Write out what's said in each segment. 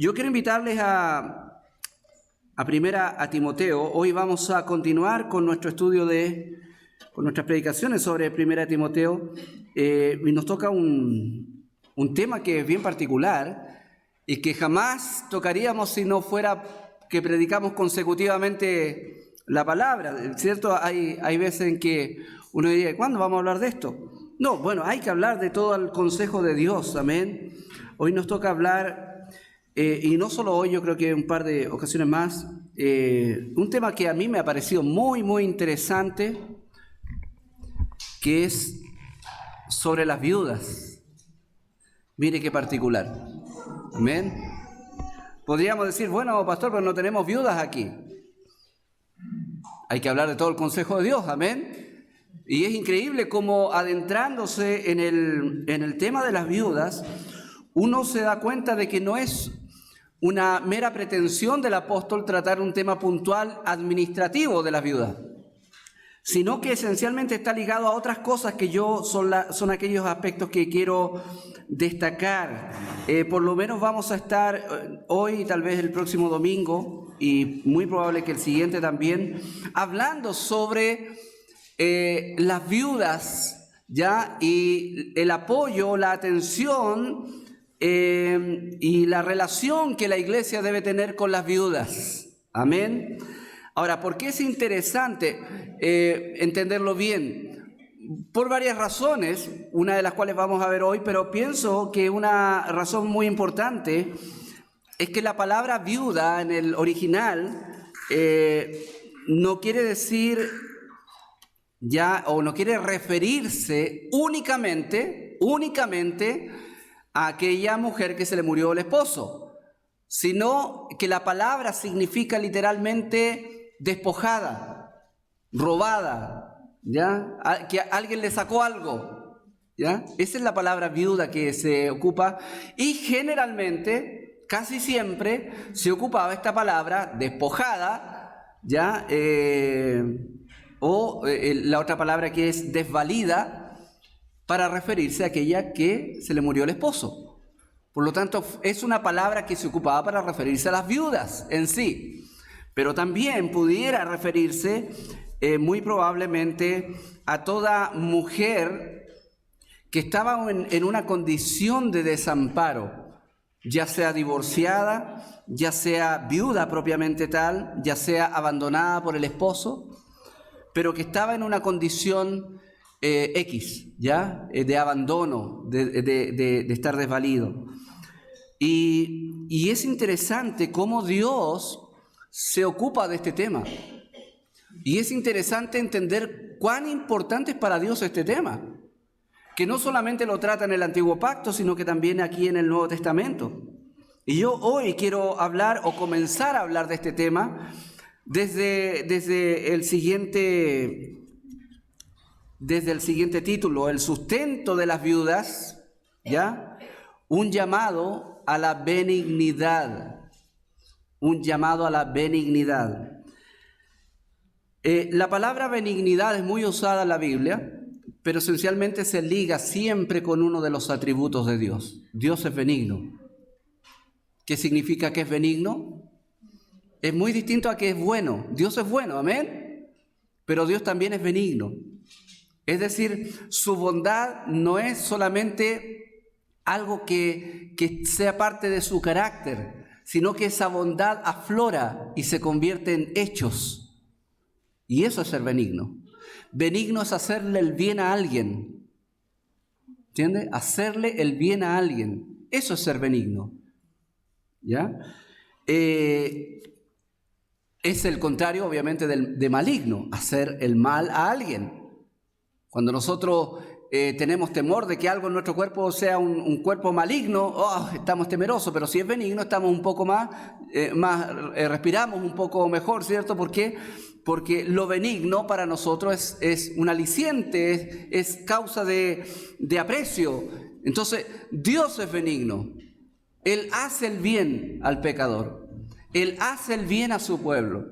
Yo quiero invitarles a primera a Timoteo. Hoy vamos a continuar con nuestro estudio con nuestras predicaciones sobre primera Timoteo. Y nos toca un tema que es bien particular y que jamás tocaríamos si no fuera que predicamos consecutivamente la palabra, ¿cierto? Hay veces en que uno diría, ¿cuándo vamos a hablar de esto? No, bueno, hay que hablar de todo el consejo de Dios, amén. Hoy nos toca hablar, y no solo hoy, yo creo que un par de ocasiones más, un tema que a mí me ha parecido muy, muy interesante, que es sobre las viudas. Mire qué particular, amén. Podríamos decir, bueno, pastor, pero no tenemos viudas aquí. Hay que hablar de todo el consejo de Dios, amén. Y es increíble cómo adentrándose en el tema de las viudas, uno se da cuenta de que no es una mera pretensión del apóstol tratar un tema puntual administrativo de las viudas, sino que esencialmente está ligado a otras cosas que son aquellos aspectos que quiero destacar. Por lo menos vamos a estar hoy y tal vez el próximo domingo, y muy probable que el siguiente también, hablando sobre las viudas, ¿ya? Y el apoyo, la atención y la relación que la iglesia debe tener con las viudas. Amén. Ahora, ¿por qué es interesante entenderlo bien? Por varias razones, una de las cuales vamos a ver hoy, pero pienso que una razón muy importante es que la palabra viuda en el original no quiere decir ya, o no quiere referirse únicamente a aquella mujer que se le murió el esposo, sino que la palabra significa literalmente despojada, robada, ¿ya? Que alguien le sacó algo, ¿ya? Esa es la palabra viuda que se ocupa, y generalmente, casi siempre, se ocupaba esta palabra despojada, ¿ya? La otra palabra que es desvalida, para referirse a aquella que se le murió el esposo. Por lo tanto, es una palabra que se ocupaba para referirse a las viudas en sí, pero también pudiera referirse muy probablemente a toda mujer que estaba en una condición de desamparo, ya sea divorciada, ya sea viuda propiamente tal, ya sea abandonada por el esposo, pero que estaba en una condición X, ¿ya? De abandono, de estar desvalido. Y es interesante cómo Dios se ocupa de este tema. Y es interesante entender cuán importante es para Dios este tema, que no solamente lo trata en el Antiguo Pacto, sino que también aquí en el Nuevo Testamento. Y yo hoy quiero hablar o comenzar a hablar de este tema desde el siguiente título: el sustento de las viudas, ¿ya? Un llamado a la benignidad. Un llamado a la benignidad. La palabra benignidad es muy usada en la Biblia, pero esencialmente se liga siempre con uno de los atributos de Dios. Dios es benigno. ¿Qué significa que es benigno? Es muy distinto a que es bueno. Dios es bueno, amén. Pero Dios también es benigno. Es decir, su bondad no es solamente algo que sea parte de su carácter, sino que esa bondad aflora y se convierte en hechos. Y eso es ser benigno. Benigno es hacerle el bien a alguien. ¿Entiende? Hacerle el bien a alguien. Eso es ser benigno. ¿Ya? Es el contrario, obviamente, de maligno, hacer el mal a alguien. Cuando nosotros tenemos temor de que algo en nuestro cuerpo sea un cuerpo maligno, estamos temerosos, pero si es benigno estamos un poco respiramos un poco mejor, ¿cierto? ¿Por qué? Porque lo benigno para nosotros es un aliciente, es causa de aprecio. Entonces, Dios es benigno. Él hace el bien al pecador. Él hace el bien a su pueblo.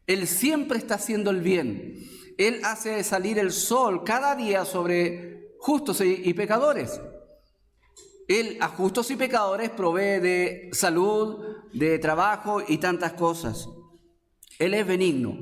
Él siempre está haciendo el bien. Él hace salir el sol cada día sobre justos y pecadores. Él a justos y pecadores provee de salud, de trabajo y tantas cosas. Él es benigno.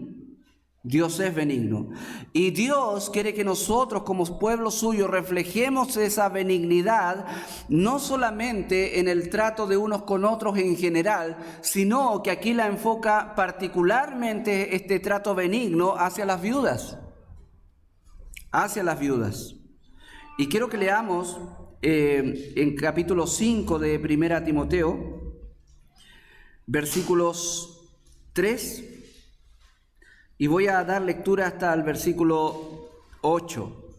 Dios es benigno. Y Dios quiere que nosotros como pueblo suyo reflejemos esa benignidad, no solamente en el trato de unos con otros en general, sino que aquí la enfoca particularmente este trato benigno hacia las viudas. Hacia las viudas. Y quiero que leamos en capítulo 5 de 1 Timoteo, versículos 3, y voy a dar lectura hasta el versículo 8.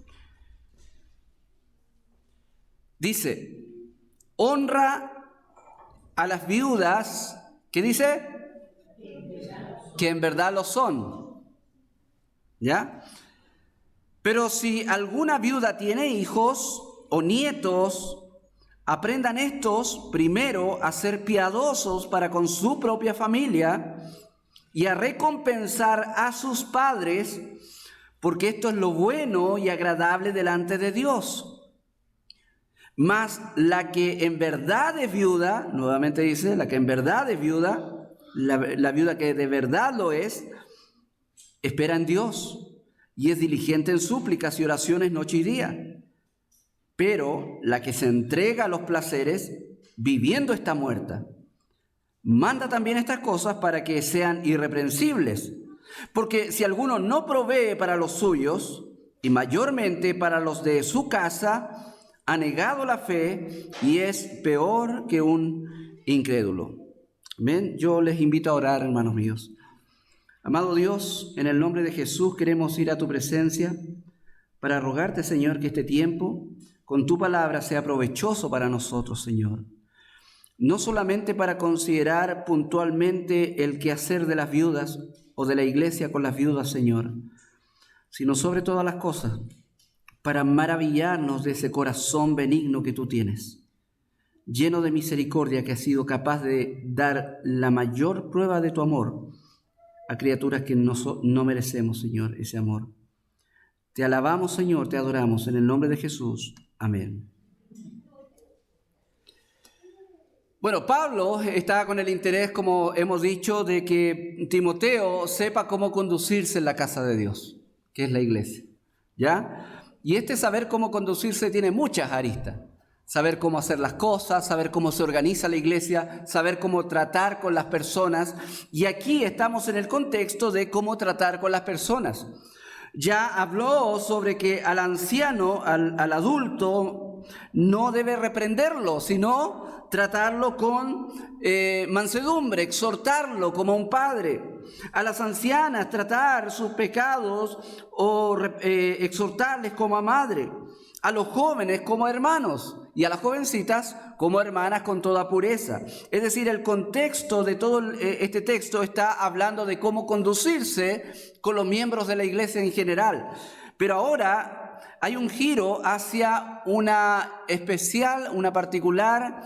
Dice, honra a las viudas, ¿qué dice? Que en verdad lo son. ¿Ya? Pero si alguna viuda tiene hijos o nietos, aprendan estos primero a ser piadosos para con su propia familia y a recompensar a sus padres, porque esto es lo bueno y agradable delante de Dios. Mas la que en verdad es viuda, nuevamente dice, la que en verdad es viuda, la viuda que de verdad lo es, espera en Dios y es diligente en súplicas y oraciones noche y día. Pero la que se entrega a los placeres, viviendo está muerta. Manda también estas cosas para que sean irreprensibles. Porque si alguno no provee para los suyos, y mayormente para los de su casa, ha negado la fe y es peor que un incrédulo. Amén. Yo les invito a orar, hermanos míos. Amado Dios, en el nombre de Jesús queremos ir a tu presencia para rogarte, Señor, que este tiempo con tu palabra sea provechoso para nosotros, Señor. No solamente para considerar puntualmente el quehacer de las viudas o de la iglesia con las viudas, Señor, sino sobre todas las cosas, para maravillarnos de ese corazón benigno que tú tienes, lleno de misericordia, que has sido capaz de dar la mayor prueba de tu amor a criaturas que no merecemos, Señor, ese amor. Te alabamos, Señor, te adoramos en el nombre de Jesús. Amén. Bueno, Pablo está con el interés, como hemos dicho, de que Timoteo sepa cómo conducirse en la casa de Dios, que es la iglesia, ¿ya? Y este saber cómo conducirse tiene muchas aristas. Saber cómo hacer las cosas, saber cómo se organiza la iglesia, saber cómo tratar con las personas. Y aquí estamos en el contexto de cómo tratar con las personas. Ya habló sobre que al anciano, al adulto, no debe reprenderlo, sino tratarlo con mansedumbre, exhortarlo como un padre. A las ancianas tratar sus pecados o exhortarles como a madre. A los jóvenes como hermanos y a las jovencitas como hermanas con toda pureza. Es decir, el contexto de todo este texto está hablando de cómo conducirse con los miembros de la iglesia en general. Pero ahora hay un giro hacia una especial, una particular,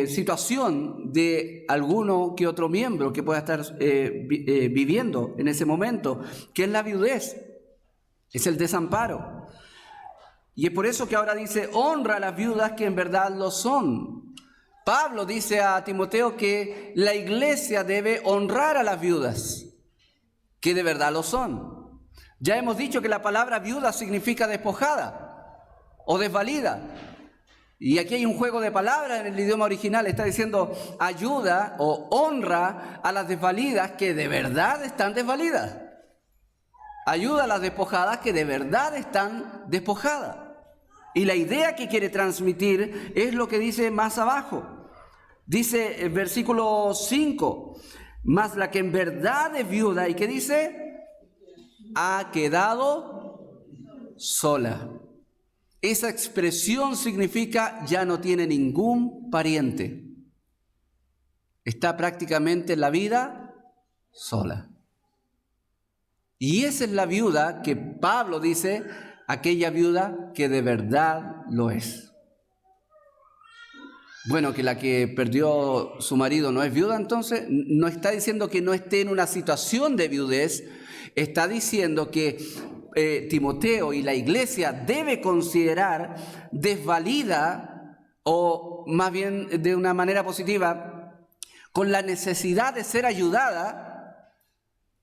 situación de alguno que otro miembro que pueda estar viviendo en ese momento, que es la viudez. Es el desamparo. Y es por eso que ahora dice, honra a las viudas que en verdad lo son. Pablo dice a Timoteo que la iglesia debe honrar a las viudas que de verdad lo son. Ya hemos dicho que la palabra viuda significa despojada o desvalida. Y aquí hay un juego de palabras en el idioma original. Está diciendo ayuda o honra a las desvalidas que de verdad están desvalidas. Ayuda a las despojadas que de verdad están despojadas. Y la idea que quiere transmitir es lo que dice más abajo. Dice el versículo 5, mas la que en verdad es viuda, ¿y qué dice? Ha quedado sola. Esa expresión significa ya no tiene ningún pariente. Está prácticamente en la vida sola. Y esa es la viuda que Pablo dice, aquella viuda que de verdad lo es. Bueno, que la que perdió su marido no es viuda, entonces no está diciendo que no esté en una situación de viudez, está diciendo que Timoteo y la iglesia debe considerar desvalida, o más bien de una manera positiva, con la necesidad de ser ayudada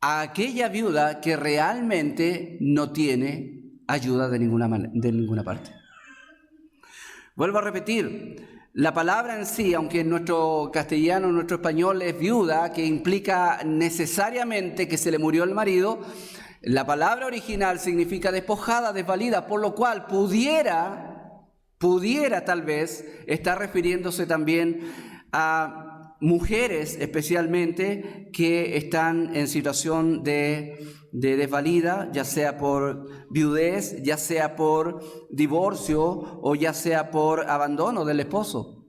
a aquella viuda que realmente no tiene ayuda de ninguna parte. Vuelvo a repetir, la palabra en sí, aunque en nuestro castellano, en nuestro español es viuda, que implica necesariamente que se le murió el marido, la palabra original significa despojada, desvalida, por lo cual pudiera tal vez estar refiriéndose también a mujeres especialmente que están en situación de desvalida, ya sea por viudez, ya sea por divorcio o ya sea por abandono del esposo.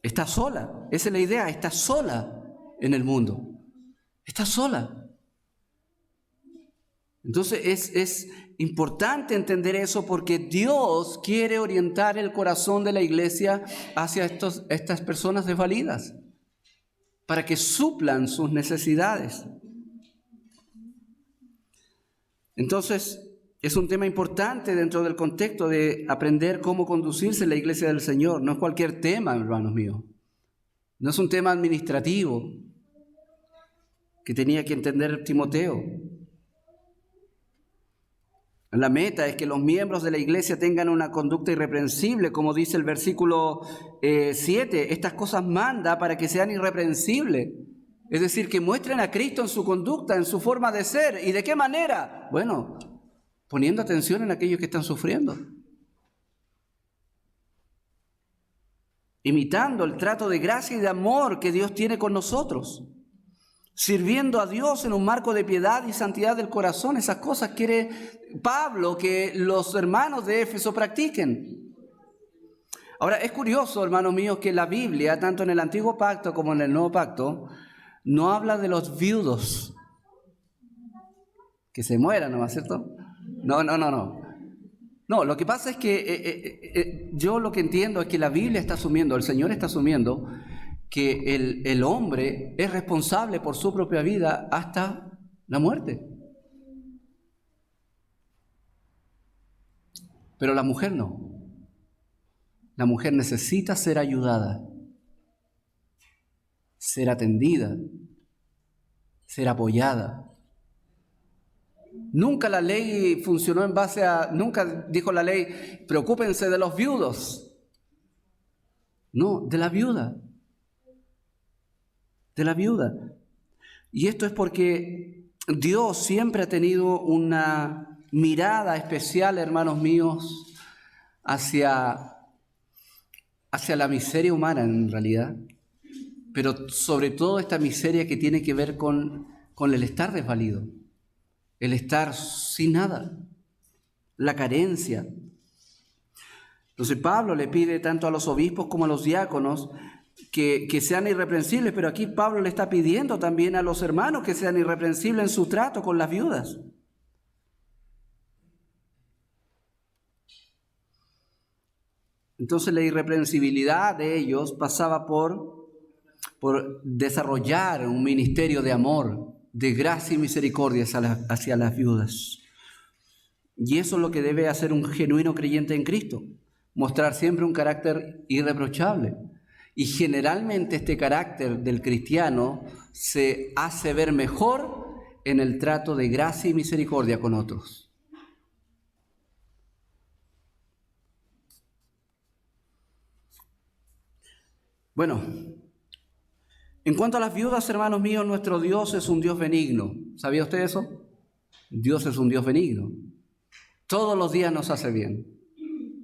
Está sola, esa es la idea, está sola en el mundo, está sola. Entonces es importante entender eso porque Dios quiere orientar el corazón de la iglesia hacia estas personas desvalidas para que suplan sus necesidades. Entonces, es un tema importante dentro del contexto de aprender cómo conducirse en la iglesia del Señor. No es cualquier tema, hermanos míos. No es un tema administrativo que tenía que entender Timoteo. La meta es que los miembros de la iglesia tengan una conducta irreprensible, como dice el versículo 7. Estas cosas manda para que sean irreprensibles. Es decir, que muestren a Cristo en su conducta, en su forma de ser. ¿Y de qué manera? Bueno, poniendo atención en aquellos que están sufriendo. Imitando el trato de gracia y de amor que Dios tiene con nosotros. Sirviendo a Dios en un marco de piedad y santidad del corazón. Esas cosas quiere Pablo que los hermanos de Éfeso practiquen. Ahora, es curioso, hermanos míos, que la Biblia, tanto en el Antiguo Pacto como en el Nuevo Pacto, no habla de los viudos que se mueran, ¿no es cierto? No. No, lo que pasa es que yo lo que entiendo es que la Biblia está asumiendo, el Señor está asumiendo que el hombre es responsable por su propia vida hasta la muerte. Pero la mujer no. La mujer necesita ser ayudada, ser atendida, ser apoyada. Nunca la ley funcionó en base a, nunca dijo la ley, preocúpense de los viudos. No, de la viuda. De la viuda. Y esto es porque Dios siempre ha tenido una mirada especial, hermanos míos, hacia la miseria humana en realidad. Pero sobre todo esta miseria que tiene que ver con el estar desvalido, el estar sin nada, la carencia. Entonces Pablo le pide tanto a los obispos como a los diáconos que sean irreprensibles, pero aquí Pablo le está pidiendo también a los hermanos que sean irreprensibles en su trato con las viudas. Entonces la irreprensibilidad de ellos pasaba por desarrollar un ministerio de amor, de gracia y misericordia hacia las viudas. Y eso es lo que debe hacer un genuino creyente en Cristo, mostrar siempre un carácter irreprochable. Y generalmente este carácter del cristiano se hace ver mejor en el trato de gracia y misericordia con otros. Bueno, en cuanto a las viudas, hermanos míos, nuestro Dios es un Dios benigno. ¿Sabía usted eso? Dios es un Dios benigno. Todos los días nos hace bien.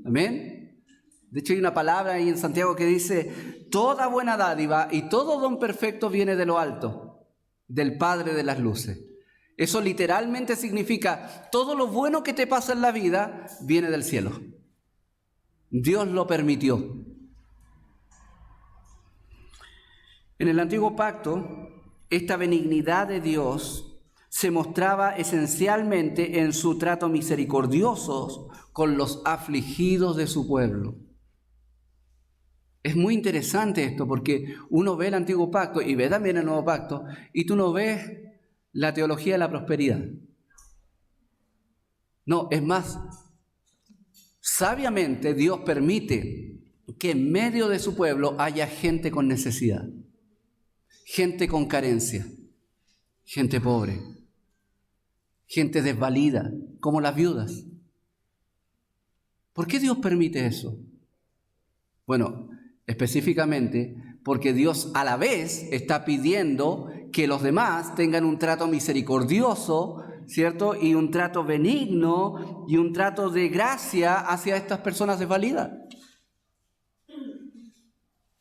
Amén. De hecho, hay una palabra ahí en Santiago que dice: toda buena dádiva y todo don perfecto viene de lo alto, del Padre de las luces. Eso literalmente significa: todo lo bueno que te pasa en la vida viene del cielo. Dios lo permitió. En el Antiguo Pacto, esta benignidad de Dios se mostraba esencialmente en su trato misericordioso con los afligidos de su pueblo. Es muy interesante esto porque uno ve el Antiguo Pacto y ve también el Nuevo Pacto y tú no ves la teología de la prosperidad. No, es más, sabiamente Dios permite que en medio de su pueblo haya gente con necesidad, gente con carencia, gente pobre, gente desvalida, como las viudas. ¿Por qué Dios permite eso? Bueno, específicamente porque Dios a la vez está pidiendo que los demás tengan un trato misericordioso, ¿cierto? Y un trato benigno y un trato de gracia hacia estas personas desvalidas.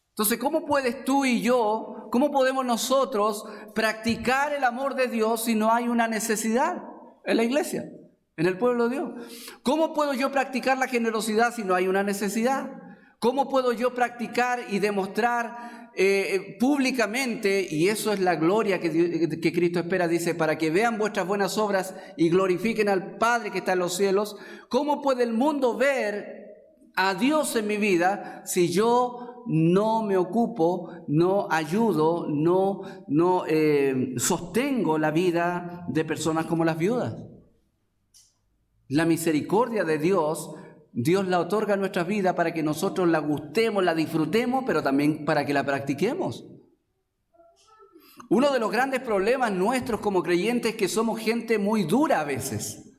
Entonces, ¿cómo puedes tú y yo, cómo podemos nosotros practicar el amor de Dios si no hay una necesidad en la iglesia, en el pueblo de Dios? ¿Cómo puedo yo practicar la generosidad si no hay una necesidad? ¿Cómo puedo yo practicar y demostrar públicamente, y eso es la gloria que Cristo espera, dice, para que vean vuestras buenas obras y glorifiquen al Padre que está en los cielos? ¿Cómo puede el mundo ver a Dios en mi vida si yo no me ocupo, no ayudo, no sostengo la vida de personas como las viudas? La misericordia de Dios la otorga a nuestras vidas para que nosotros la gustemos, la disfrutemos, pero también para que la practiquemos. Uno de los grandes problemas nuestros como creyentes es que somos gente muy dura a veces.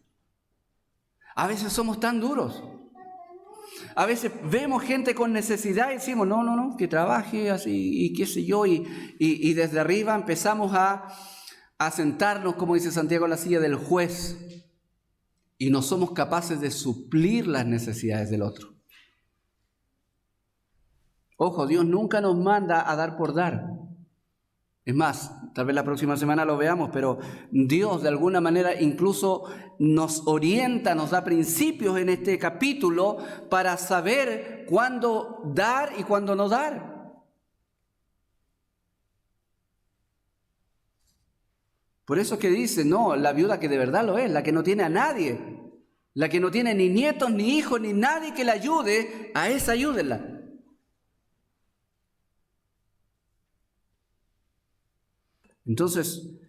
A veces somos tan duros. A veces vemos gente con necesidad y decimos, no, que trabaje así y qué sé yo. Y desde arriba empezamos a sentarnos, como dice Santiago, en la silla del juez. Y no somos capaces de suplir las necesidades del otro. Ojo, Dios nunca nos manda a dar por dar. Es más, tal vez la próxima semana lo veamos, pero Dios de alguna manera incluso nos orienta, nos da principios en este capítulo para saber cuándo dar y cuándo no dar. Por eso es que dice, no, la viuda que de verdad lo es, la que no tiene a nadie, la que no tiene ni nietos, ni hijos, ni nadie que la ayude, a esa ayúdenla. Entonces,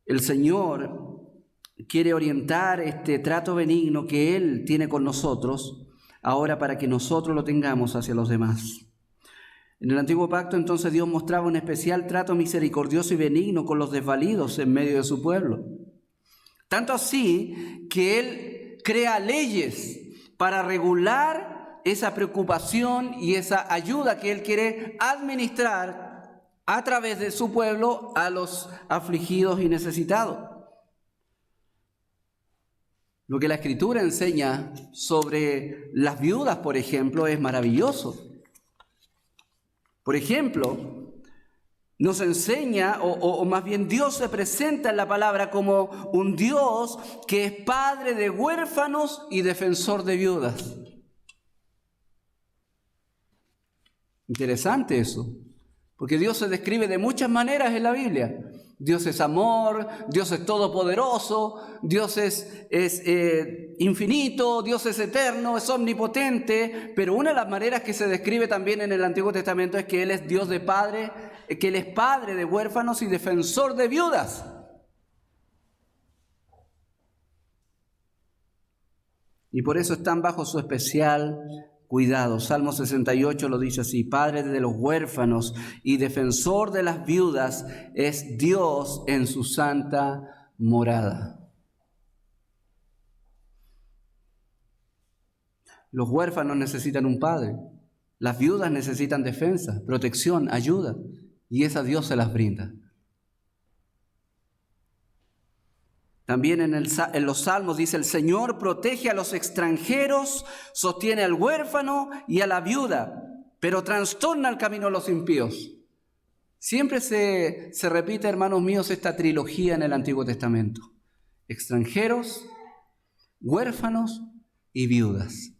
el Señor quiere orientar este trato benigno que Él tiene con nosotros, ahora para que nosotros lo tengamos hacia los demás. En el Antiguo Pacto, entonces, Dios mostraba un especial trato misericordioso y benigno con los desvalidos en medio de su pueblo. Tanto así que Él crea leyes para regular esa preocupación y esa ayuda que Él quiere administrar a través de su pueblo a los afligidos y necesitados. Lo que la Escritura enseña sobre las viudas, por ejemplo, es maravilloso. Por ejemplo, nos enseña, o más bien Dios se presenta en la palabra como un Dios que es padre de huérfanos y defensor de viudas. Interesante eso, porque Dios se describe de muchas maneras en la Biblia. Dios es amor, Dios es todopoderoso, Dios es infinito, Dios es eterno, es omnipotente, pero una de las maneras que se describe también en el Antiguo Testamento es que Él es Dios de Padre, que Él es padre de huérfanos y defensor de viudas. Y por eso están bajo su especial cuidado. Salmo 68 lo dice así: Padre de los huérfanos y defensor de las viudas es Dios en su santa morada. Los huérfanos necesitan un padre, las viudas necesitan defensa, protección, ayuda, y esa Dios se las brinda. También en los Salmos dice: el Señor protege a los extranjeros, sostiene al huérfano y a la viuda, pero trastorna el camino de los impíos. Siempre se repite, hermanos míos, esta trilogía en el Antiguo Testamento: extranjeros, huérfanos y viudas.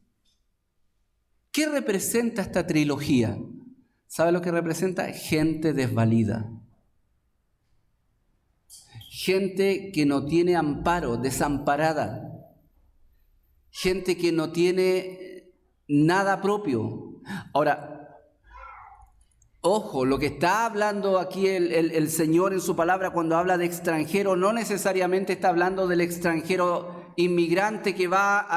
¿Qué representa esta trilogía? ¿Sabe lo que representa? Gente desvalida. Gente que no tiene amparo, desamparada. Gente que no tiene nada propio. Ahora, ojo, lo que está hablando aquí el Señor en su palabra cuando habla de extranjero, no necesariamente está hablando del extranjero inmigrante que va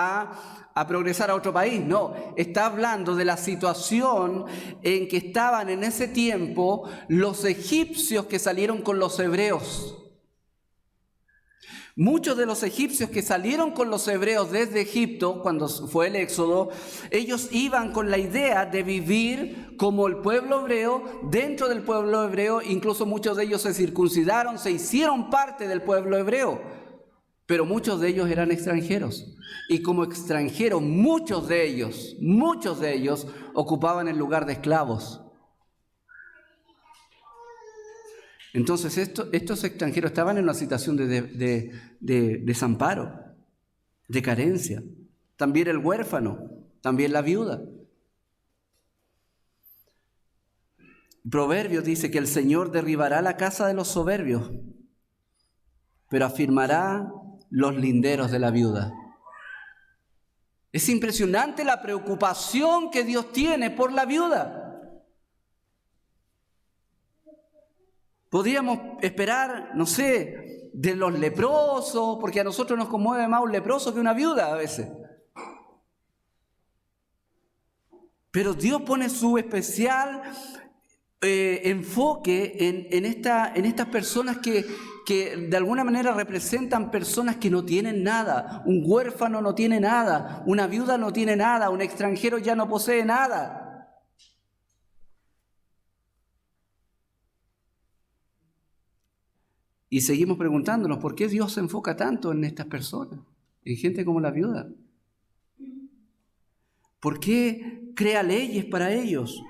a progresar a otro país. No, está hablando de la situación en que estaban en ese tiempo los egipcios que salieron con los hebreos. Muchos de los egipcios que salieron con los hebreos desde Egipto, cuando fue el éxodo, ellos iban con la idea de vivir como el pueblo hebreo, dentro del pueblo hebreo. Incluso muchos de ellos se circuncidaron, se hicieron parte del pueblo hebreo, pero muchos de ellos eran extranjeros. Y como extranjeros, muchos de ellos ocupaban el lugar de esclavos. Entonces estos extranjeros estaban en una situación de desamparo, de carencia. También el huérfano, también la viuda. Proverbios dice que el Señor derribará la casa de los soberbios, pero afirmará los linderos de la viuda. Es impresionante la preocupación que Dios tiene por la viuda. Podríamos esperar, no sé, de los leprosos, porque a nosotros nos conmueve más un leproso que una viuda a veces. Pero Dios pone su especial enfoque en estas personas que de alguna manera representan personas que no tienen nada. Un huérfano no tiene nada, una viuda no tiene nada, un extranjero ya no posee nada. Y seguimos preguntándonos, ¿por qué Dios se enfoca tanto en estas personas? En gente como la viuda. ¿Por qué crea leyes para ellos?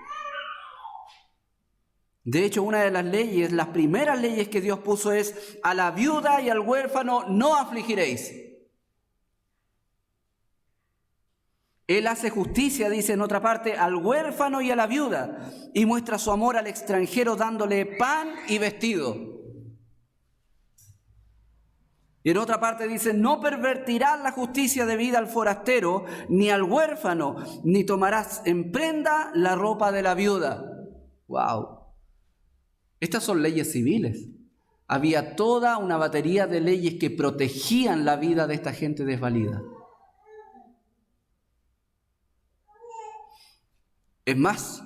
De hecho, una de las leyes, las primeras leyes que Dios puso es: a la viuda y al huérfano no afligiréis. Él hace justicia, dice en otra parte, al huérfano y a la viuda, y muestra su amor al extranjero dándole pan y vestido. Y en otra parte dice: no pervertirás la justicia debida al forastero, ni al huérfano, ni tomarás en prenda la ropa de la viuda. ¡Wow! Estas son leyes civiles. Había toda una batería de leyes que protegían la vida de esta gente desvalida. Es más,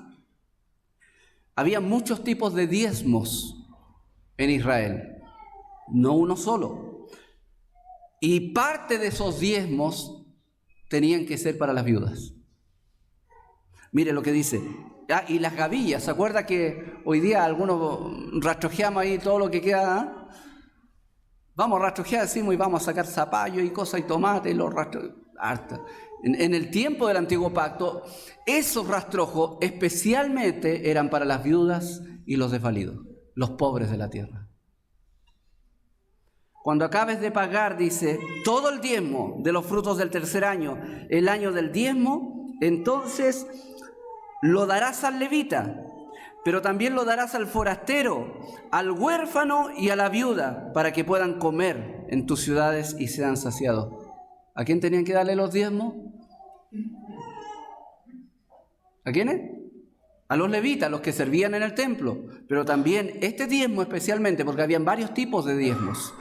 había muchos tipos de diezmos en Israel, no uno solo. Y parte de esos diezmos tenían que ser para las viudas. Mire lo que dice. Y las gavillas, ¿se acuerda que hoy día algunos rastrojeamos ahí todo lo que queda? Vamos a rastrojear, decimos, y vamos a sacar zapallo y cosas y tomate y los rastrojos. En el tiempo del Antiguo Pacto, esos rastrojos especialmente eran para las viudas y los desvalidos, los pobres de la tierra. Cuando acabes de pagar, dice, todo el diezmo de los frutos del tercer año, el año del diezmo, entonces lo darás al levita, pero también lo darás al forastero, al huérfano y a la viuda, para que puedan comer en tus ciudades y sean saciados. ¿A quién tenían que darle los diezmos? ¿A quiénes? A los levitas, los que servían en el templo. Pero también este diezmo especialmente, porque habían varios tipos de diezmos.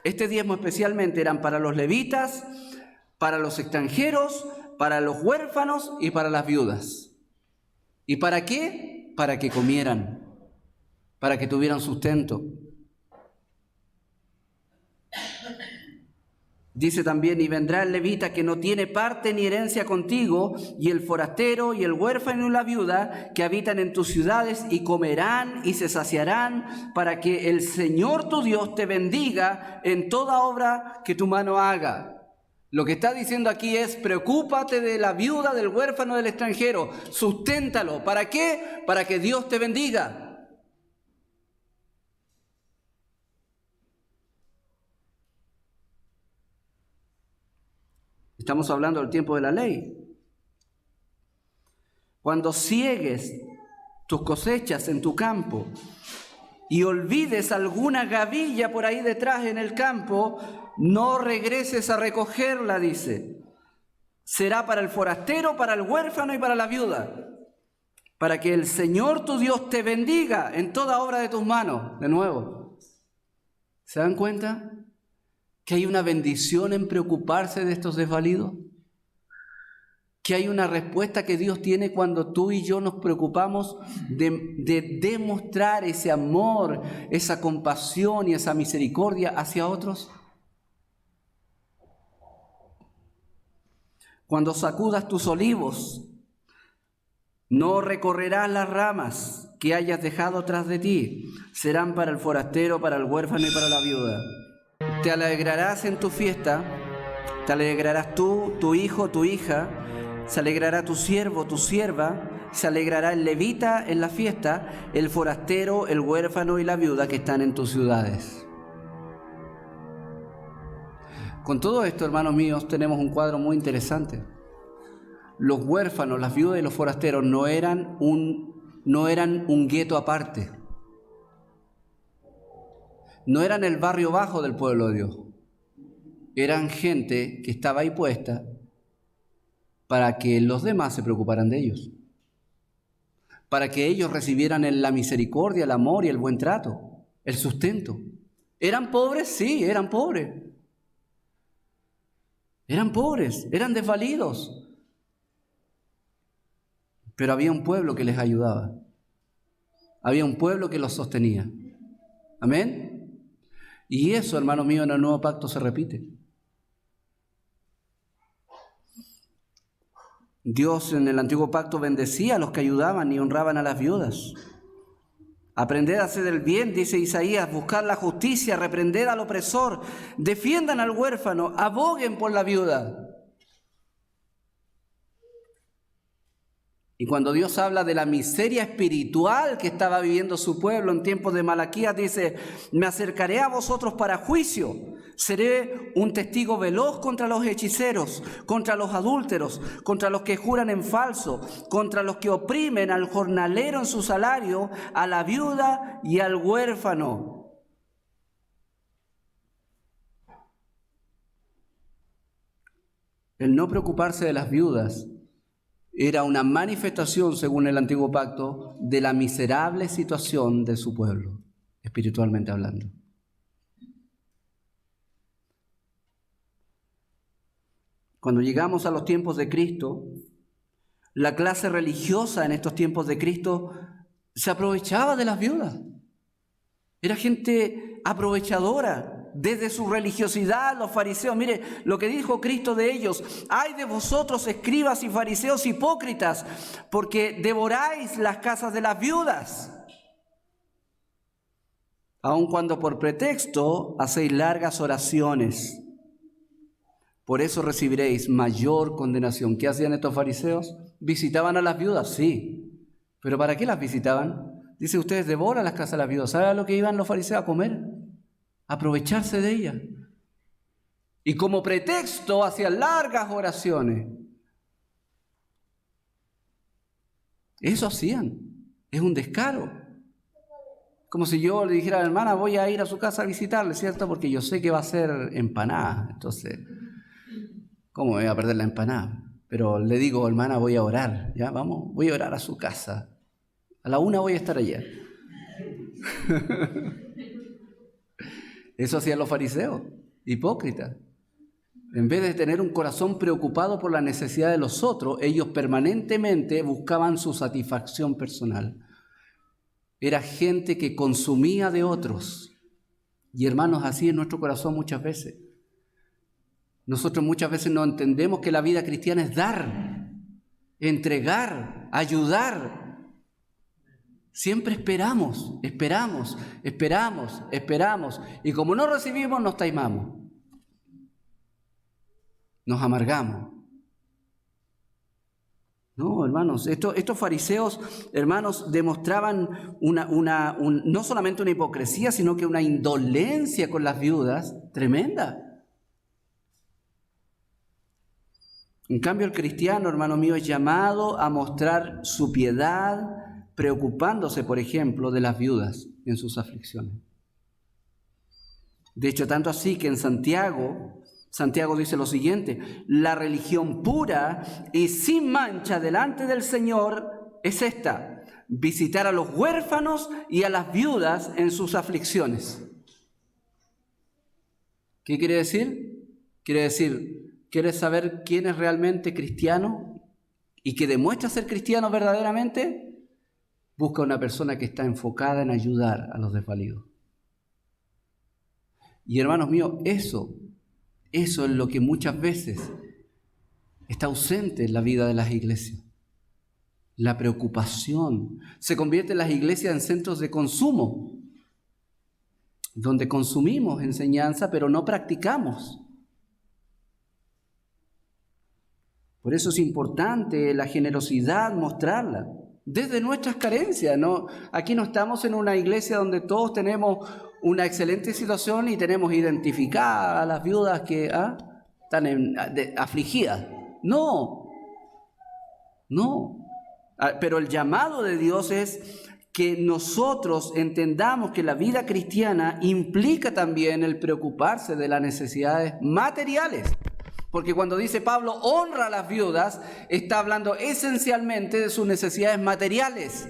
Este diezmo especialmente eran para los levitas, para los extranjeros, para los huérfanos y para las viudas. ¿Y para qué? Para que comieran, para que tuvieran sustento. Dice también: y vendrá el levita que no tiene parte ni herencia contigo, y el forastero y el huérfano y la viuda que habitan en tus ciudades, y comerán y se saciarán, para que el Señor tu Dios te bendiga en toda obra que tu mano haga. Lo que está diciendo aquí es: preocúpate de la viuda, del huérfano, del extranjero, susténtalo. ¿Para qué? Para que Dios te bendiga. Estamos hablando del tiempo de la ley. Cuando ciegues tus cosechas en tu campo y olvides alguna gavilla por ahí detrás en el campo, no regreses a recogerla, dice. Será para el forastero, para el huérfano y para la viuda, para que el Señor tu Dios te bendiga en toda obra de tus manos. De nuevo, ¿se dan cuenta? que hay una bendición en preocuparse de estos desvalidos, que hay una respuesta que Dios tiene cuando tú y yo nos preocupamos de demostrar ese amor, esa compasión y esa misericordia hacia otros. Cuando sacudas tus olivos, no recorrerás las ramas que hayas dejado tras de ti. Serán para el forastero, para el huérfano y para la viuda. Te alegrarás en tu fiesta, te alegrarás tú, tu hijo, tu hija, se alegrará tu siervo, tu sierva, se alegrará el levita en la fiesta, el forastero, el huérfano y la viuda que están en tus ciudades. Con todo esto, hermanos míos, tenemos un cuadro muy interesante. Los huérfanos, las viudas y los forasteros no eran un gueto aparte. No eran el barrio bajo del pueblo de Dios. Eran gente que estaba ahí puesta para que los demás se preocuparan de ellos. Para que ellos recibieran la misericordia, el amor y el buen trato, el sustento. ¿Eran pobres? Sí, eran pobres. Eran pobres, eran desvalidos. Pero había un pueblo que les ayudaba. Había un pueblo que los sostenía. ¿Amén? Y eso, hermano mío, en el nuevo pacto se repite. Dios en el antiguo pacto bendecía a los que ayudaban y honraban a las viudas. Aprended a hacer el bien, dice Isaías, buscad la justicia, reprended al opresor, defiendan al huérfano, aboguen por la viuda. Y cuando Dios habla de la miseria espiritual que estaba viviendo su pueblo en tiempos de Malaquías, dice: me acercaré a vosotros para juicio, seré un testigo veloz contra los hechiceros, contra los adúlteros, contra los que juran en falso, contra los que oprimen al jornalero en su salario, a la viuda y al huérfano. El no preocuparse de las viudas era una manifestación, según el antiguo pacto, de la miserable situación de su pueblo, espiritualmente hablando. Cuando llegamos a los tiempos de Cristo, la clase religiosa en estos tiempos de Cristo se aprovechaba de las viudas. Era gente aprovechadora. Desde su religiosidad, los fariseos, mire lo que dijo Cristo de ellos: ay de vosotros, escribas y fariseos hipócritas, porque devoráis las casas de las viudas, aun cuando por pretexto hacéis largas oraciones. Por eso recibiréis mayor condenación. ¿Qué hacían estos fariseos? ¿Visitaban a las viudas? Sí. ¿Pero para qué las visitaban? Dice: ustedes devoran las casas de las viudas. ¿Saben a lo que iban los fariseos a comer? Aprovecharse de ella. Y como pretexto hacían largas oraciones. Eso hacían. Es un descaro. Como si yo le dijera a la hermana: voy a ir a su casa a visitarle, ¿cierto? Porque yo sé que va a ser empanada. Entonces, ¿cómo me voy a perder la empanada? Pero le digo: hermana, voy a orar. ¿Ya? Vamos, voy a orar a su casa. A la 1 voy a estar allá. Eso hacían los fariseos, hipócritas. En vez de tener un corazón preocupado por la necesidad de los otros, ellos permanentemente buscaban su satisfacción personal. Era gente que consumía de otros. Y hermanos, así es nuestro corazón muchas veces. Nosotros muchas veces no entendemos que la vida cristiana es dar, entregar, ayudar. Siempre esperamos. Y como no recibimos, nos taimamos. Nos amargamos. No, hermanos, estos fariseos, hermanos, demostraban no solamente una hipocresía, sino que una indolencia con las viudas tremenda. En cambio, el cristiano, hermano mío, es llamado a mostrar su piedad, preocupándose, por ejemplo, de las viudas en sus aflicciones. De hecho, tanto así que en Santiago dice lo siguiente: la religión pura y sin mancha delante del Señor es esta: visitar a los huérfanos y a las viudas en sus aflicciones. ¿Qué quiere decir? Quiere decir, ¿quieres saber quién es realmente cristiano y que demuestra ser cristiano verdaderamente? Busca una persona que está enfocada en ayudar a los desvalidos. Y hermanos míos, eso es lo que muchas veces está ausente en la vida de las iglesias. La preocupación. Se convierte en las iglesias en centros de consumo, donde consumimos enseñanza, pero no practicamos. Por eso es importante la generosidad, mostrarla, desde nuestras carencias, ¿no? Aquí no estamos en una iglesia donde todos tenemos una excelente situación y tenemos identificadas a las viudas que están afligidas. No. Pero el llamado de Dios es que nosotros entendamos que la vida cristiana implica también el preocuparse de las necesidades materiales. Porque cuando dice Pablo, honra a las viudas, está hablando esencialmente de sus necesidades materiales.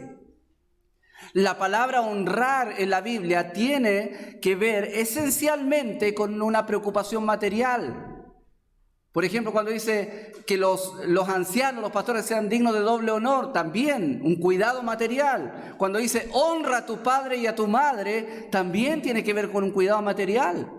La palabra honrar en la Biblia tiene que ver esencialmente con una preocupación material. Por ejemplo, cuando dice que los ancianos, los pastores sean dignos de doble honor, también un cuidado material. Cuando dice honra a tu padre y a tu madre, también tiene que ver con un cuidado material.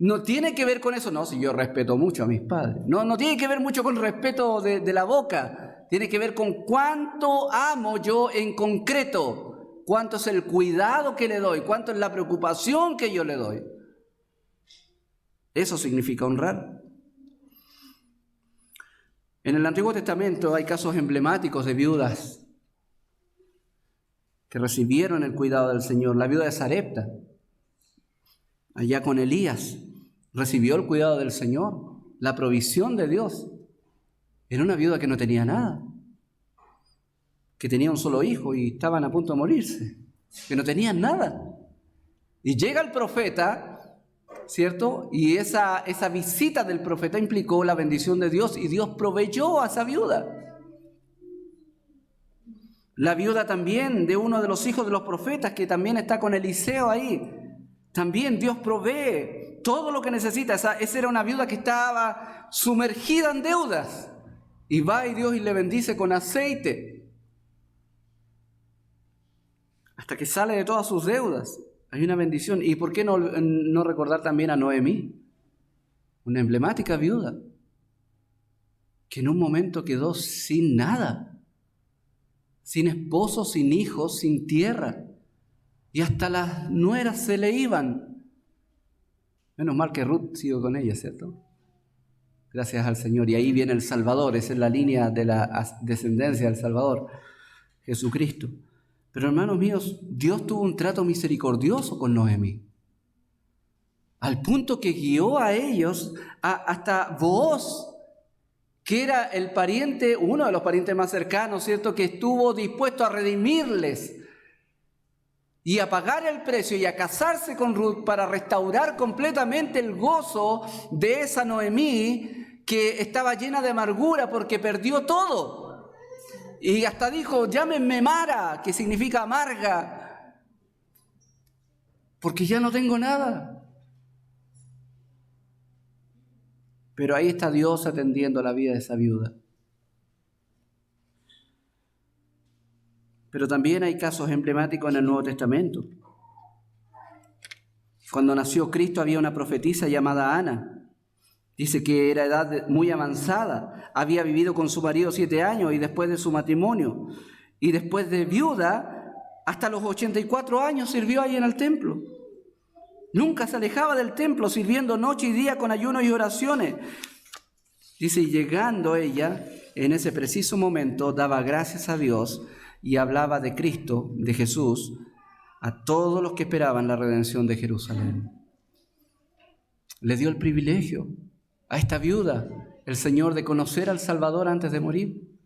No tiene que ver con eso, no, si yo respeto mucho a mis padres. No tiene que ver mucho con el respeto de la boca. Tiene que ver con cuánto amo yo en concreto. Cuánto es el cuidado que le doy, cuánto es la preocupación que yo le doy. Eso significa honrar. En el Antiguo Testamento hay casos emblemáticos de viudas que recibieron el cuidado del Señor. La viuda de Sarepta, allá con Elías, recibió el cuidado del Señor, la provisión de Dios. Era una viuda que no tenía nada, que tenía un solo hijo y estaban a punto de morirse, que no tenían nada. Y llega el profeta, ¿cierto? Y esa visita del profeta implicó la bendición de Dios y Dios proveyó a esa viuda. La viuda también de uno de los hijos de los profetas que también está con Eliseo ahí. También Dios provee todo lo que necesita. Esa era una viuda que estaba sumergida en deudas. Y va y Dios y le bendice con aceite. Hasta que sale de todas sus deudas. Hay una bendición. ¿Y por qué no recordar también a Noemí? Una emblemática viuda que en un momento quedó sin nada. Sin esposo, sin hijos, sin tierra. Y hasta las nueras se le iban. Menos mal que Ruth siguió con ella, ¿cierto? Gracias al Señor. Y ahí viene el Salvador. Esa es la línea de la descendencia del Salvador, Jesucristo. Pero hermanos míos, Dios tuvo un trato misericordioso con Noemí. Al punto que guió a ellos hasta Booz, que era el pariente, uno de los parientes más cercanos, ¿cierto? Que estuvo dispuesto a redimirles y a pagar el precio y a casarse con Ruth para restaurar completamente el gozo de esa Noemí que estaba llena de amargura porque perdió todo. Y hasta dijo, llámenme Mara, que significa amarga, porque ya no tengo nada. Pero ahí está Dios atendiendo la vida de esa viuda. Pero también hay casos emblemáticos en el Nuevo Testamento. Cuando nació Cristo había una profetisa llamada Ana. Dice que era edad muy avanzada, había vivido con su marido 7 años y después de su matrimonio. Y después de viuda, hasta los 84 años sirvió ahí en el templo. Nunca se alejaba del templo, sirviendo noche y día con ayunos y oraciones. Dice, y llegando ella, en ese preciso momento, daba gracias a Dios y hablaba de Cristo, de Jesús, a todos los que esperaban la redención de Jerusalén. Le dio el privilegio a esta viuda, el Señor, de conocer al Salvador antes de morir.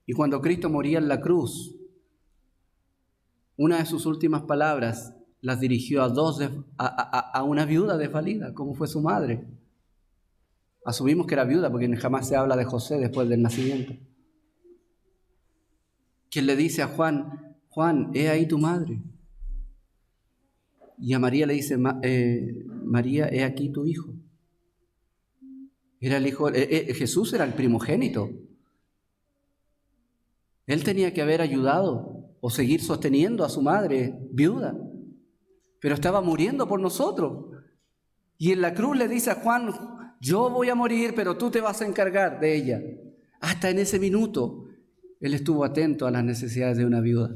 Y cuando Cristo moría en la cruz, una de sus últimas palabras las dirigió a una viuda desvalida, como fue su madre. Asumimos que era viuda porque jamás se habla de José después del nacimiento. Quien le dice a Juan, Juan, he ahí tu madre. y a María le dice, María, he aquí tu hijo. Era el hijo, Jesús era el primogénito. Él tenía que haber ayudado o seguir sosteniendo a su madre viuda, pero estaba muriendo por nosotros. Y en la cruz le dice a Juan, yo voy a morir, pero tú te vas a encargar de ella. Hasta en ese minuto, él estuvo atento a las necesidades de una viuda.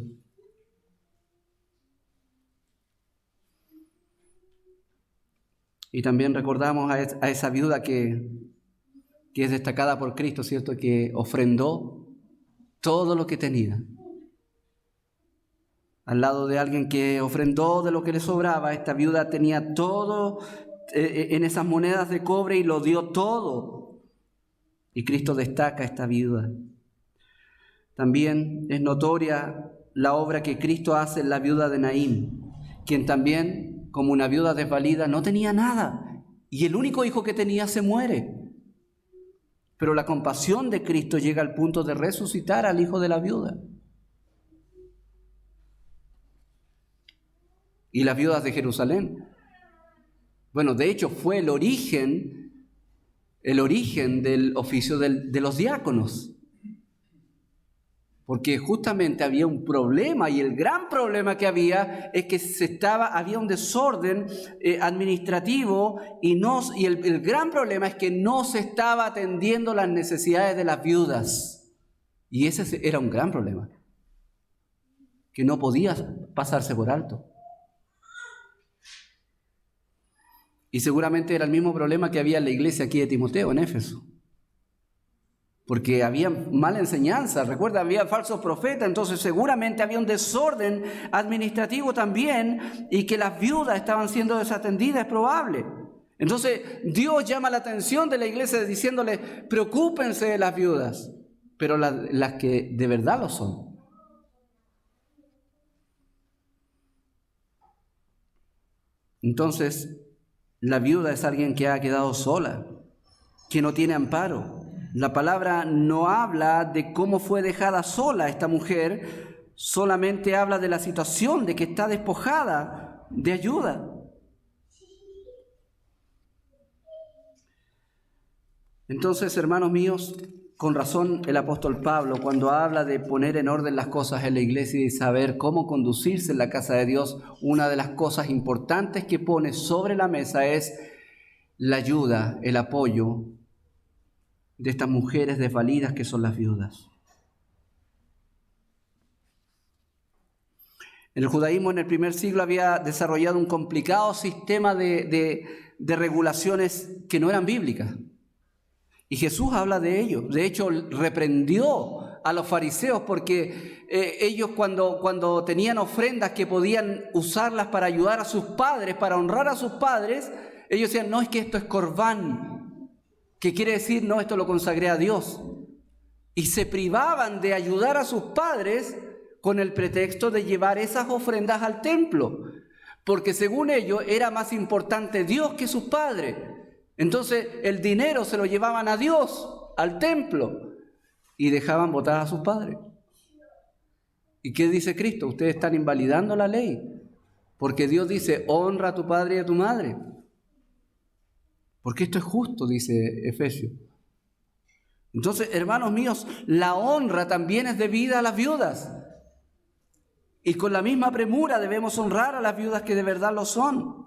Y también recordamos a esa viuda que es destacada por Cristo, ¿cierto? Que ofrendó todo lo que tenía. Al lado de alguien que ofrendó de lo que le sobraba, esta viuda tenía todo en esas monedas de cobre y lo dio todo. Y Cristo destaca a esta viuda. También es notoria la obra que Cristo hace en la viuda de Naín, quien también, como una viuda desvalida, no tenía nada. Y el único hijo que tenía se muere. Pero la compasión de Cristo llega al punto de resucitar al hijo de la viuda. Y las viudas de Jerusalén. Bueno, de hecho fue el origen del oficio de los diáconos. Porque justamente había un problema, y el gran problema que había es que había un desorden administrativo y el gran problema es que no se estaba atendiendo las necesidades de las viudas. Y ese era un gran problema, que no podía pasarse por alto. Y seguramente era el mismo problema que había en la iglesia aquí de Timoteo, en Éfeso. Porque había mala enseñanza, recuerda, había falsos profetas, entonces seguramente había un desorden administrativo también y que las viudas estaban siendo desatendidas, es probable. Entonces Dios llama la atención de la iglesia diciéndole, preocúpense de las viudas, pero las que de verdad lo son. Entonces, la viuda es alguien que ha quedado sola, que no tiene amparo. La palabra no habla de cómo fue dejada sola esta mujer, solamente habla de la situación de que está despojada de ayuda. Entonces, hermanos míos, con razón el apóstol Pablo, cuando habla de poner en orden las cosas en la iglesia y saber cómo conducirse en la casa de Dios, una de las cosas importantes que pone sobre la mesa es la ayuda, el apoyo de estas mujeres desvalidas que son las viudas. El judaísmo en el primer siglo había desarrollado un complicado sistema de regulaciones que no eran bíblicas. Y Jesús habla de ello. De hecho, reprendió a los fariseos porque ellos cuando tenían ofrendas que podían usarlas para ayudar a sus padres, para honrar a sus padres, ellos decían, no, es que esto es corbán. ¿Qué quiere decir? No, esto lo consagré a Dios. Y se privaban de ayudar a sus padres con el pretexto de llevar esas ofrendas al templo, porque según ellos era más importante Dios que sus padres. Entonces el dinero se lo llevaban a Dios, al templo, y dejaban botar a sus padres. ¿Y qué dice Cristo? Ustedes están invalidando la ley, porque Dios dice, honra a tu padre y a tu madre. Porque esto es justo, dice Efesios. Entonces, hermanos míos, la honra también es debida a las viudas. Y con la misma premura debemos honrar a las viudas que de verdad lo son.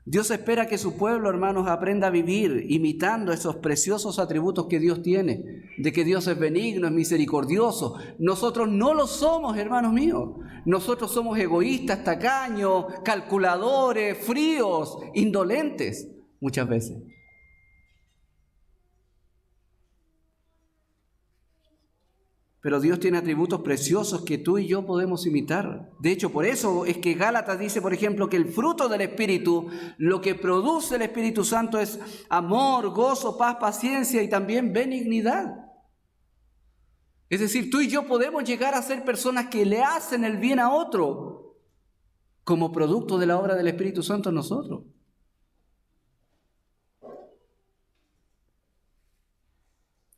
Dios espera que su pueblo, hermanos, aprenda a vivir imitando esos preciosos atributos que Dios tiene, de que Dios es benigno, es misericordioso. Nosotros no lo somos, hermanos míos. Nosotros somos egoístas, tacaños, calculadores, fríos, indolentes, muchas veces. Pero Dios tiene atributos preciosos que tú y yo podemos imitar. De hecho, por eso es que Gálatas dice, por ejemplo, que el fruto del Espíritu, lo que produce el Espíritu Santo es amor, gozo, paz, paciencia y también benignidad. Es decir, tú y yo podemos llegar a ser personas que le hacen el bien a otro como producto de la obra del Espíritu Santo en nosotros.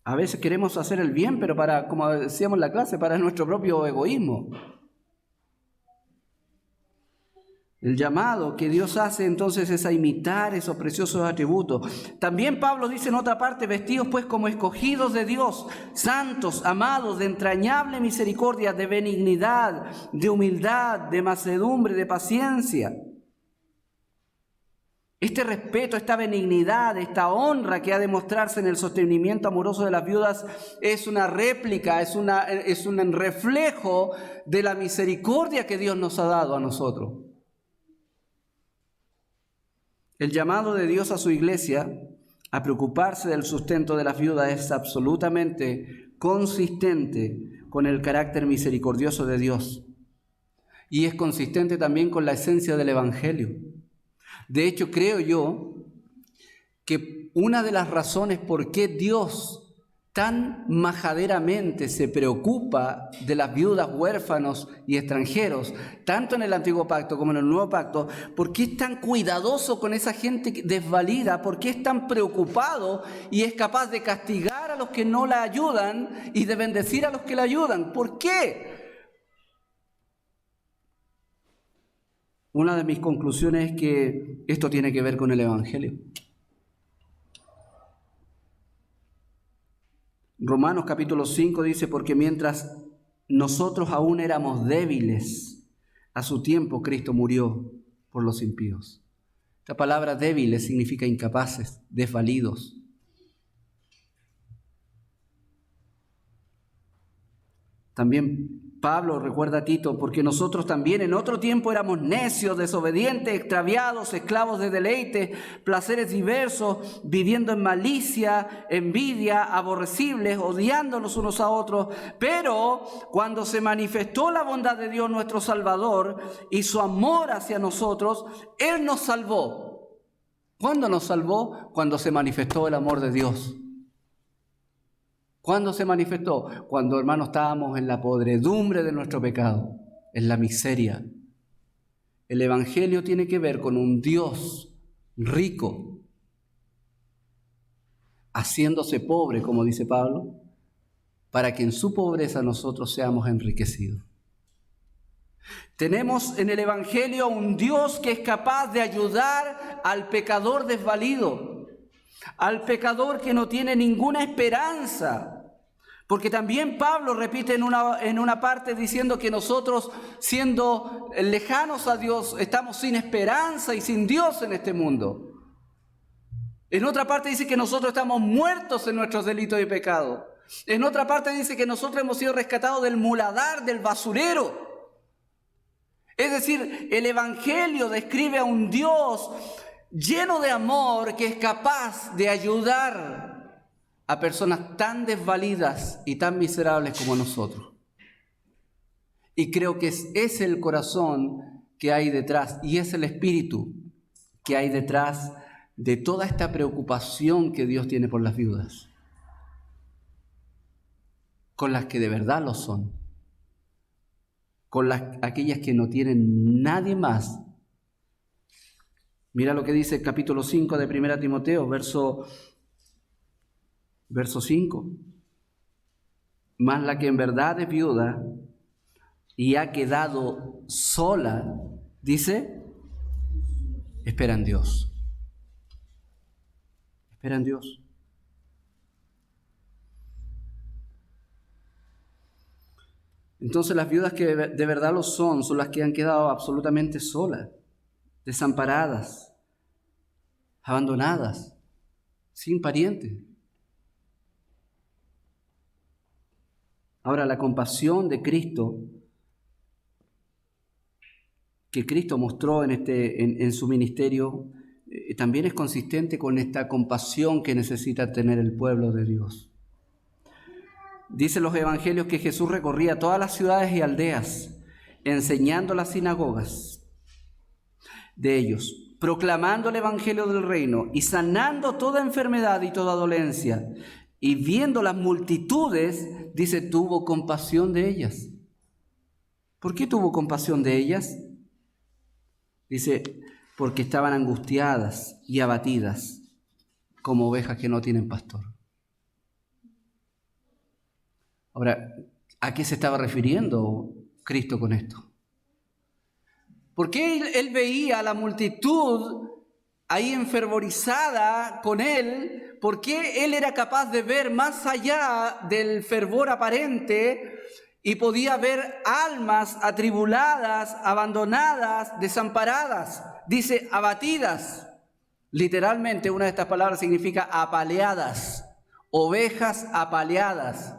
A veces queremos hacer el bien, pero como decíamos en la clase, para nuestro propio egoísmo. El llamado que Dios hace entonces es a imitar esos preciosos atributos. También Pablo dice en otra parte, vestidos pues como escogidos de Dios, santos, amados, de entrañable misericordia, de benignidad, de humildad, de mansedumbre, de paciencia. Este respeto, esta benignidad, esta honra que ha de mostrarse en el sostenimiento amoroso de las viudas es una réplica, es un reflejo de la misericordia que Dios nos ha dado a nosotros. El llamado de Dios a su iglesia a preocuparse del sustento de las viudas es absolutamente consistente con el carácter misericordioso de Dios y es consistente también con la esencia del Evangelio. De hecho, creo yo que una de las razones por qué Dios tan majaderamente se preocupa de las viudas, huérfanos y extranjeros, tanto en el Antiguo Pacto como en el Nuevo Pacto, por qué es tan cuidadoso con esa gente desvalida, por qué es tan preocupado y es capaz de castigar a los que no la ayudan y de bendecir a los que la ayudan. ¿Por qué? Una de mis conclusiones es que esto tiene que ver con el Evangelio. Romanos capítulo 5 dice, porque mientras nosotros aún éramos débiles, a su tiempo Cristo murió por los impíos. Esta palabra débiles significa incapaces, desvalidos. También Pablo recuerda a Tito, porque nosotros también en otro tiempo éramos necios, desobedientes, extraviados, esclavos de deleite, placeres diversos, viviendo en malicia, envidia, aborrecibles, odiándonos unos a otros. Pero cuando se manifestó la bondad de Dios nuestro Salvador y su amor hacia nosotros, Él nos salvó. ¿Cuándo nos salvó? Cuando se manifestó el amor de Dios. ¿Cuándo se manifestó? Cuando, hermanos, estábamos en la podredumbre de nuestro pecado, en la miseria. El Evangelio tiene que ver con un Dios rico, haciéndose pobre, como dice Pablo, para que en su pobreza nosotros seamos enriquecidos. Tenemos en el Evangelio un Dios que es capaz de ayudar al pecador desvalido, al pecador que no tiene ninguna esperanza. Porque también Pablo repite en una parte diciendo que nosotros, siendo lejanos a Dios, estamos sin esperanza y sin Dios en este mundo. En otra parte dice que nosotros estamos muertos en nuestros delitos y pecados. En otra parte dice que nosotros hemos sido rescatados del muladar, del basurero. Es decir, el Evangelio describe a un Dios lleno de amor que es capaz de ayudar a personas tan desvalidas y tan miserables como nosotros. Y creo que es el corazón que hay detrás y es el espíritu que hay detrás de toda esta preocupación que Dios tiene por las viudas, con las que de verdad lo son, con aquellas que no tienen nadie más. Mira lo que dice el capítulo 5 de 1 Timoteo, verso 5. Mas la que en verdad es viuda y ha quedado sola, dice, espera en Dios. Espera en Dios. Entonces las viudas que de verdad lo son las que han quedado absolutamente solas, desamparadas, abandonadas, sin parientes. Ahora, la compasión de Cristo, que Cristo mostró en su ministerio, también es consistente con esta compasión que necesita tener el pueblo de Dios. Dicen los evangelios que Jesús recorría todas las ciudades y aldeas, enseñando las sinagogas de ellos, proclamando el evangelio del reino y sanando toda enfermedad y toda dolencia. Y viendo las multitudes, dice, tuvo compasión de ellas. ¿Por qué tuvo compasión de ellas? Dice, porque estaban angustiadas y abatidas como ovejas que no tienen pastor. Ahora, ¿a qué se estaba refiriendo Cristo con esto? ¿Por qué él veía a la multitud ahí enfervorizada con él? ¿Por qué él era capaz de ver más allá del fervor aparente y podía ver almas atribuladas, abandonadas, desamparadas? Dice abatidas. Literalmente una de estas palabras significa apaleadas, ovejas apaleadas.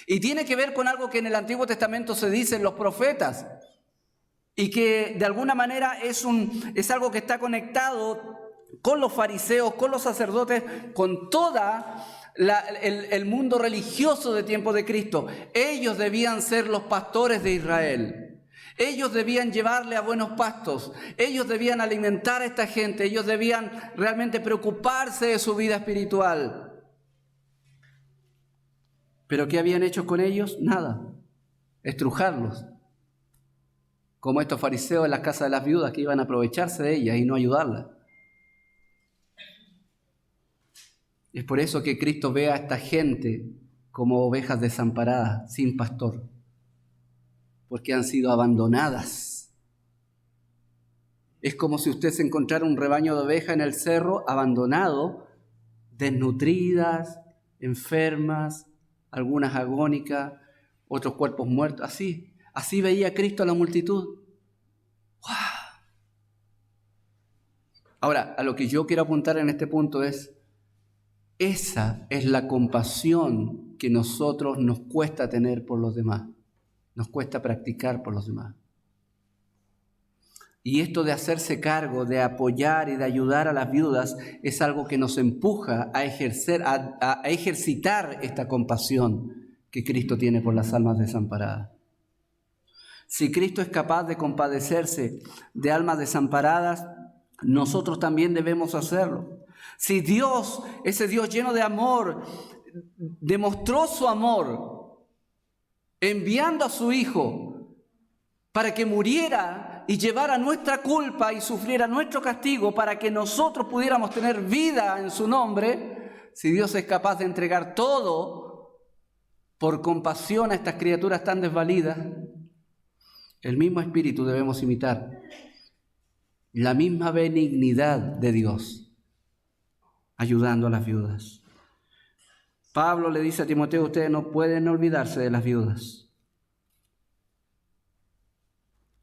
Y tiene que ver con algo que en el Antiguo Testamento se dice en los profetas y que de alguna manera es algo que está conectado con los fariseos, con los sacerdotes, con toda el mundo religioso de tiempo de Cristo. Ellos debían ser los pastores de Israel. Ellos debían llevarle a buenos pastos. Ellos debían alimentar a esta gente. Ellos debían realmente preocuparse de su vida espiritual. ¿Pero qué habían hecho con ellos? Nada. Estrujarlos. Como estos fariseos en las casas de las viudas que iban a aprovecharse de ellas y no ayudarlas. Es por eso que Cristo ve a esta gente como ovejas desamparadas, sin pastor, porque han sido abandonadas. Es como si usted se encontrara un rebaño de ovejas en el cerro, abandonado, desnutridas, enfermas, algunas agónicas, otros cuerpos muertos, así veía Cristo a la multitud. ¡Wow! Ahora, a lo que yo quiero apuntar en este punto es, esa es la compasión que nosotros nos cuesta tener por los demás, nos cuesta practicar por los demás. Y esto de hacerse cargo, de apoyar y de ayudar a las viudas es algo que nos empuja a ejercitar esta compasión que Cristo tiene por las almas desamparadas. Si Cristo es capaz de compadecerse de almas desamparadas, nosotros también debemos hacerlo. Si Dios, ese Dios lleno de amor, demostró su amor enviando a su Hijo para que muriera y llevara nuestra culpa y sufriera nuestro castigo para que nosotros pudiéramos tener vida en su nombre, si Dios es capaz de entregar todo por compasión a estas criaturas tan desvalidas, el mismo espíritu debemos imitar, la misma benignidad de Dios, ayudando a las viudas. Pablo le dice a Timoteo, ustedes no pueden olvidarse de las viudas.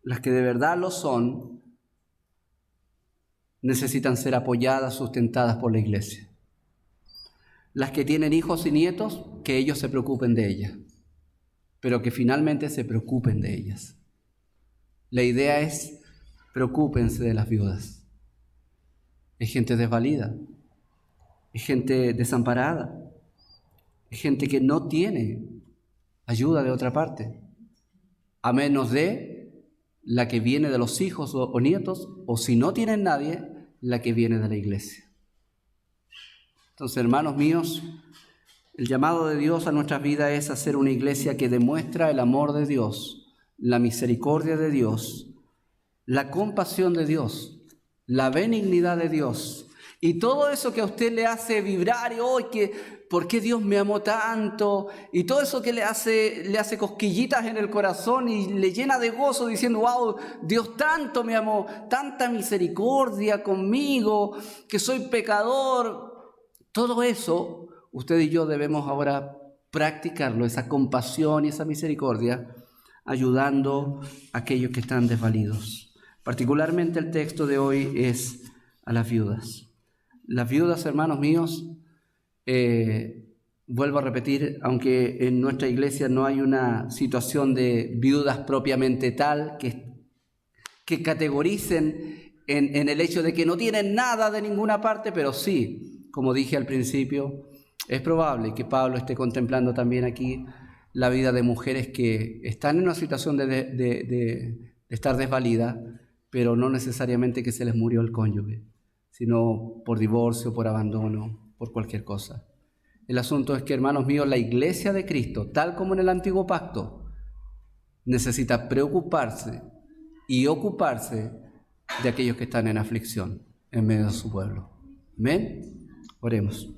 Las que de verdad lo son, necesitan ser apoyadas, sustentadas por la iglesia. Las que tienen hijos y nietos, que ellos se preocupen de ellas, pero que finalmente se preocupen de ellas. La idea es, preocúpense de las viudas. Es gente desvalida, es gente desamparada, es gente que no tiene ayuda de otra parte, a menos de la que viene de los hijos o nietos, o si no tienen nadie, la que viene de la iglesia. Entonces, hermanos míos, el llamado de Dios a nuestras vidas es hacer una iglesia que demuestra el amor de Dios, la misericordia de Dios, la compasión de Dios, la benignidad de Dios, y todo eso que a usted le hace vibrar y hoy ¿por qué Dios me amó tanto? Y todo eso que le hace cosquillitas en el corazón y le llena de gozo diciendo, wow, Dios tanto me amó, tanta misericordia conmigo, que soy pecador. Todo eso, usted y yo debemos ahora practicarlo, esa compasión y esa misericordia, ayudando a aquellos que están desvalidos. Particularmente el texto de hoy es a las viudas. Las viudas, hermanos míos, vuelvo a repetir, aunque en nuestra iglesia no hay una situación de viudas propiamente tal que categoricen en el hecho de que no tienen nada de ninguna parte, pero sí, como dije al principio, es probable que Pablo esté contemplando también aquí la vida de mujeres que están en una situación de estar desvalidas, pero no necesariamente que se les murió el cónyuge, sino por divorcio, por abandono, por cualquier cosa. El asunto es que, hermanos míos, la iglesia de Cristo, tal como en el antiguo pacto, necesita preocuparse y ocuparse de aquellos que están en aflicción en medio de su pueblo. Amén. Oremos.